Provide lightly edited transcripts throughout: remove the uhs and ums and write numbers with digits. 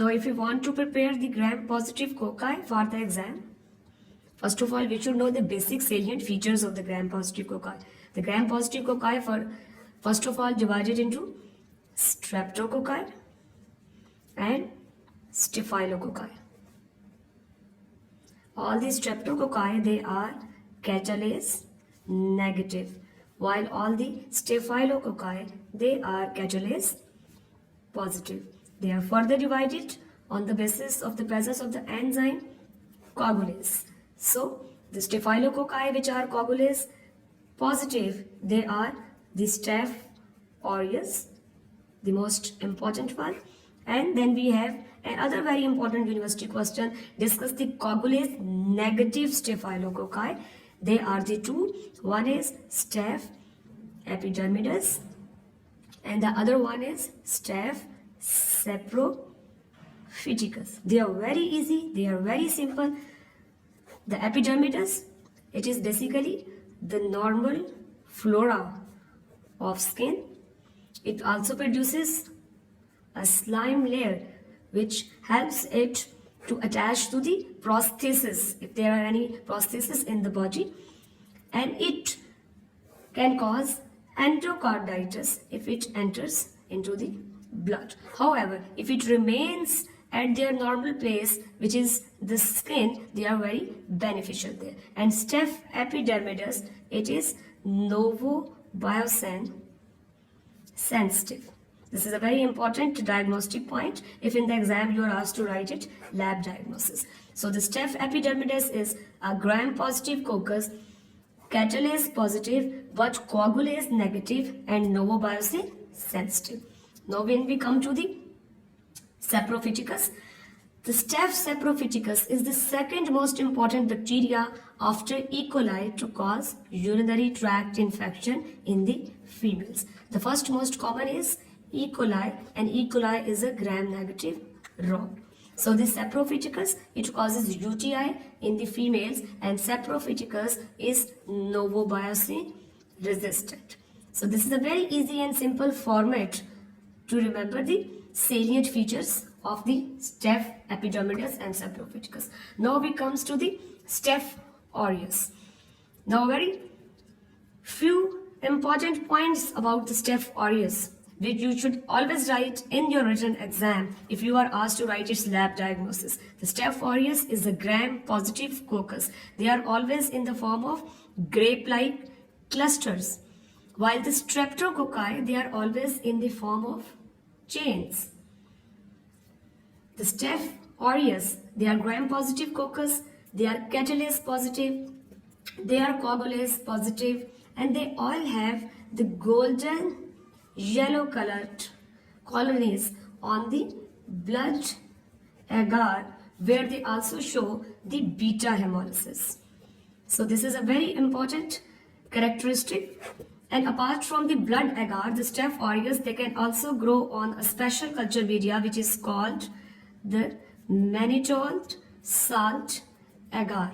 Now, if you want to prepare the gram-positive cocci for the exam, first of all, we should know the basic salient features of the gram-positive cocci. The gram-positive cocci, first of all, divided into streptococci and staphylococci. All these streptococci, they are catalase negative, while all the staphylococci, they are catalase positive. They are further divided on the basis of the presence of the enzyme coagulase. So, the staphylococci which are coagulase positive, they are the Staph aureus, the most important one. And then we have another very important university question, discuss the coagulase negative staphylococci. They are the two. One is Staph epidermidis and the other one is Staph saprophyticus. They are very easy, they are very simple. The epidermidis, it is basically the normal flora of skin. It also produces a slime layer which helps it to attach to the prosthesis if there are any prosthesis in the body, and it can cause endocarditis if it enters into the blood. However, if it remains at their normal place, which is the skin, they are very beneficial there. And Staph epidermidis, it is novobiocin sensitive. This is a very important diagnostic point. If in the exam you are asked to write it, lab diagnosis. So the Staph epidermidis is a gram-positive coccus, catalase positive but coagulase negative and novobiocin sensitive. Now when we come to the saprophyticus, the Staph saprophyticus is the second most important bacteria after E. coli to cause urinary tract infection in the females. The first most common is E. coli, and E. coli is a gram-negative rogue. So the saprophyticus, it causes UTI in the females, and saprophyticus is novobiocin resistant. So this is a very easy and simple format to remember the salient features of the Staph epidermidis and saprophyticus. Now we comes to the Staph aureus. Now very few important points about the Staph aureus which you should always write in your written exam if you are asked to write its lab diagnosis. The Staph aureus is a gram-positive coccus. They are always in the form of grape-like clusters, while the streptococci, they are always in the form of chains. The Staph aureus, they are gram-positive coccus, they are catalase positive, they are coagulase positive, and they all have the golden yellow colored colonies on the blood agar, where they also show the beta hemolysis. So this is a very important characteristic. And apart from the blood agar, the Staph aureus, they can also grow on a special culture media which is called the mannitol salt agar,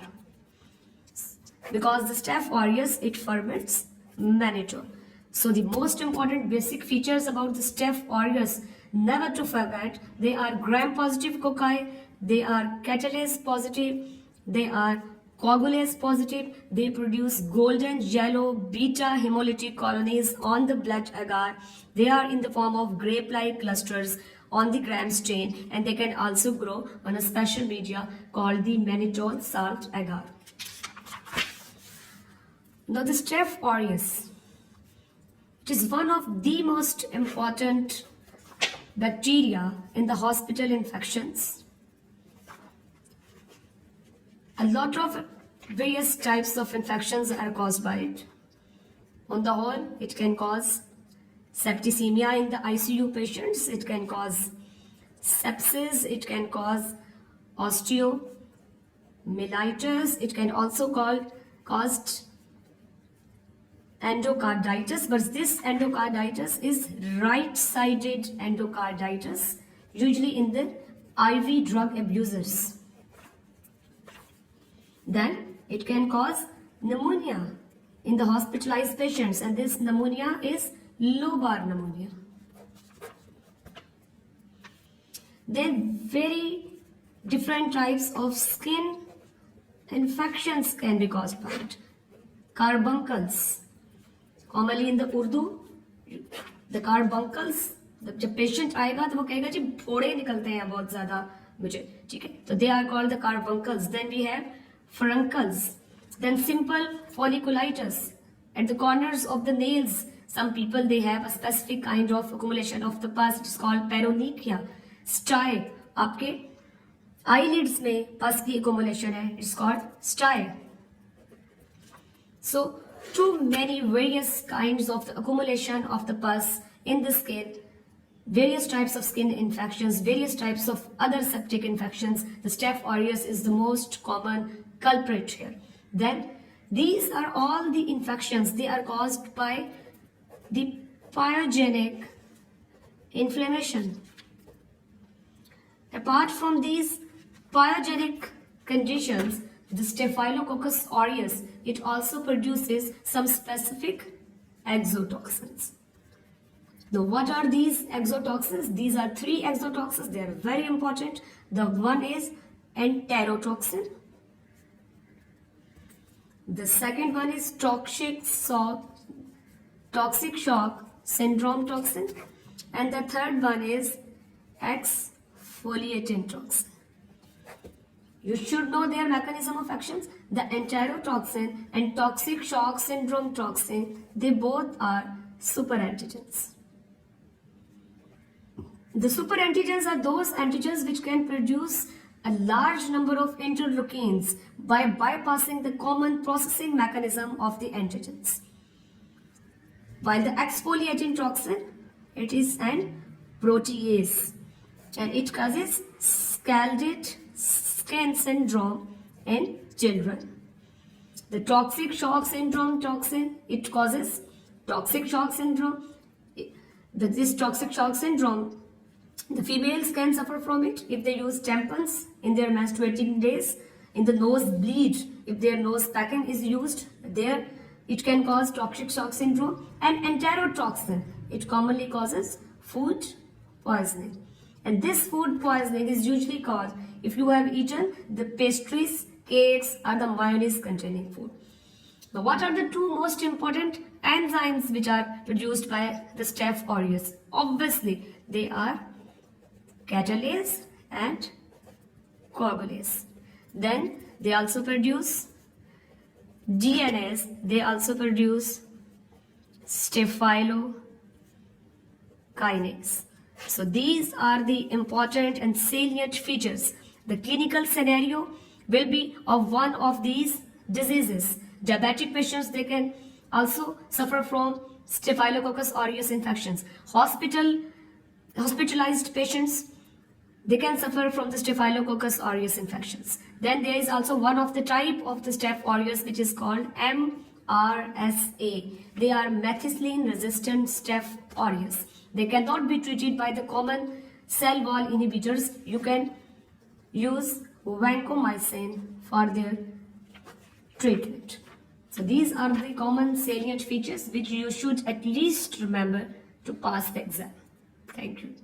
because the Staph aureus, it ferments mannitol. So the most important basic features about the Staph aureus, never to forget, they are gram-positive cocci, they are catalase positive, they are coagulase positive, they produce golden yellow beta hemolytic colonies on the blood agar, they are in the form of grape-like clusters on the gram stain, and they can also grow on a special media called the mannitol salt agar. Now the Staph aureus, it is one of the most important bacteria in the hospital infections. A lot of various types of infections are caused by it. On the whole, it can cause septicemia in the ICU patients, it can cause sepsis, it can cause osteomyelitis, it can also cause endocarditis, but this endocarditis is right-sided endocarditis, usually in the IV drug abusers. Then it can cause pneumonia in the hospitalized patients, and this pneumonia is lobar pneumonia. Then very different types of skin infections can be caused by it. Carbuncles. Commonly in the Urdu, the carbuncles, जब patient आएगा तो वो कहेगा जी फोड़े निकलते हैं बहुत ज्यादा मुझे, ठीक है, तो they are called the carbuncles. Then we have furuncles, then simple folliculitis at the corners of the nails. Some people they have a specific kind of accumulation of the pus. It is called paronychia. Stye, आपके eyelids में pus की accumulation है, it's called stye. So too many various kinds of the accumulation of the pus in the skin, various types of skin infections, various types of other septic infections. The Staph aureus is the most common culprit here. Then these are all the infections. They are caused by the pyogenic inflammation. Apart from these pyogenic conditions, the Staphylococcus aureus, it also produces some specific exotoxins. Now, what are these exotoxins? These are 3 exotoxins. They are very important. The one is enterotoxin. The second one is toxic shock syndrome toxin. And the third one is exfoliating toxin. You should know their mechanism of actions. The enterotoxin and toxic shock syndrome toxin, they both are superantigens. The superantigens are those antigens which can produce a large number of interleukins by bypassing the common processing mechanism of the antigens. While the exfoliating toxin, it is an protease and it causes scalded skin syndrome in children. The toxic shock syndrome toxin, it causes toxic shock syndrome. This toxic shock syndrome, the females can suffer from it if they use tampons in their menstruating days. In the nose bleed, if their nose packing is used, there it can cause toxic shock syndrome. And enterotoxin, it commonly causes food poisoning. And this food poisoning is usually caused if you have eaten the pastries, cakes, or the mayonnaise containing food. Now, what are the 2 most important enzymes which are produced by the Staph aureus? Obviously, they are catalase and coagulase. Then they also produce DNase, they also produce staphylokinase. So these are the important and salient features. The clinical scenario will be of one of these diseases. Diabetic patients, they can also suffer from Staphylococcus aureus infections. Hospitalized patients, they can suffer from the Staphylococcus aureus infections. Then there is also one of the type of the Staph aureus which is called MRSA. They are methicillin resistant Staph aureus. They cannot be treated by the common cell wall inhibitors. You can use vancomycin for their treatment. So these are the common salient features which you should at least remember to pass the exam. Thank you.